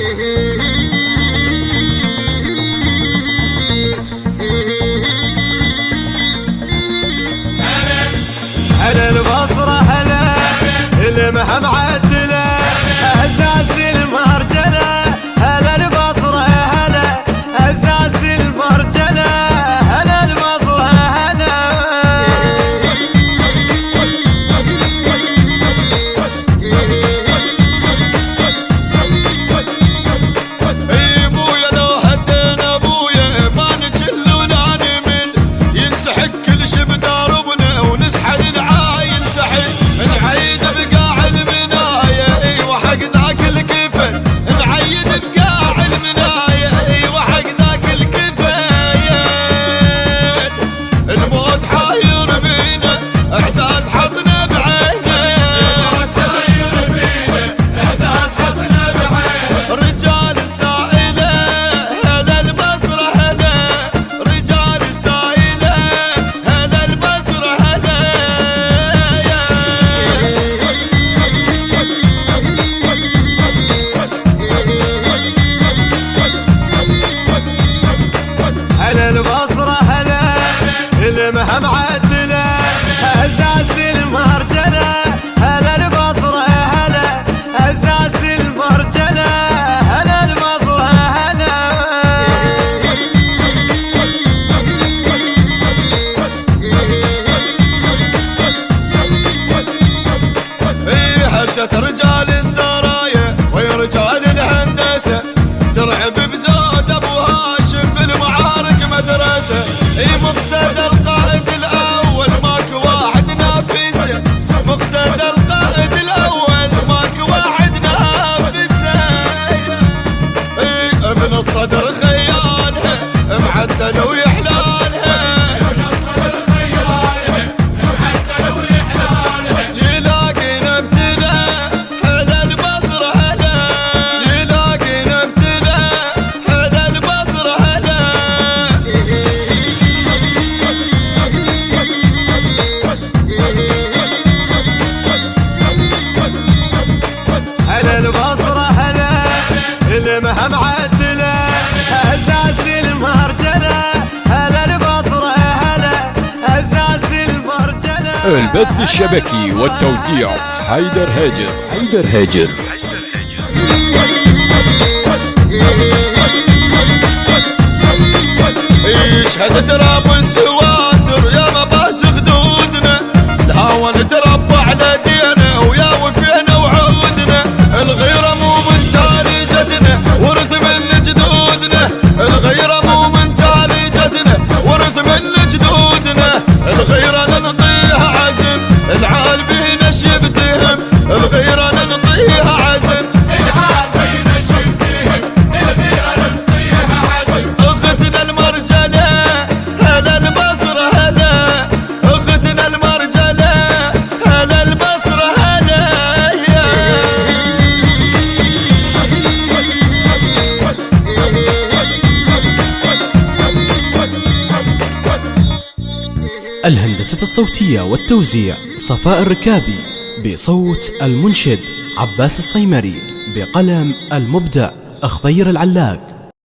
هلا البصرة هلا المها معدلة أساس المرجلة. هلا البصرة هلا أساس المرجلة. هلا البصرة هلا اي بويا لو هدينا ابويا ما نجل ولا نمل ينسحق كل شي بداربنا ونسحل العاين سحل نعيد بقاع المنايا ايوه حق ذاك الكفن نعيد بقاع المنايا ايوه حق ذاك الكفاية. الموت حاير بينا اعزاز حطنا بعينه. الموت حاير بينا اعزاز حطنا بعينه. رجال سائلة هلا البصرة هلا رجال سائلة هلا البصرة هلا هلا البصرة هلا المها معدلة أساس المرجلة. هلا البصرة هلا أساس المرجلة. هلا البصرة هلا اي هدت رجال السرايا ويا رجال الهندسة ترعب بزود ابو هاشم بالمعارك مدرسة. اي مقتدى القائد الاول ماك واحد نافسه. مقتدى القائد الاول ماك واحد نافسه. اي ابن الصدر خيالها معدل ويحلالها. ابن الصدر خيالها معدل ويحلالها. يلاقينا ابتلاء هلا البصرة هلا يلاقينا ابتلاء هلا البصرة هلا. هلا البصرة هلا المها معدلة أساس المرجلة. هلا البصرة هلا أساس المرجلة. البث الشبكي والتوزيع حيدر هاجر. حيدر هاجر. يشهد تراب السواتر يا مباس خدودنا. الهوى نتربى على دينا ويا وفينا وعودنا. الغيرة مو من تاليجتنا ورث من جدودنا. الغيرة مو من تاليجتنا ورث من جدودنا. الغيرة ننطيها عزم العال بينا شبتهم. الغيرة ننطيها عزم العال بينا شبتهم. الغيرة ننطيها عزم. اختنا المرجلة هلا البصرة هلا اختنا المرجلة هلا البصرة هلا الهندسة الصوتية والتوزيع صفاء الركابي. بصوت المنشد عباس الصيمري. بقلم المبدع خضير العلاق.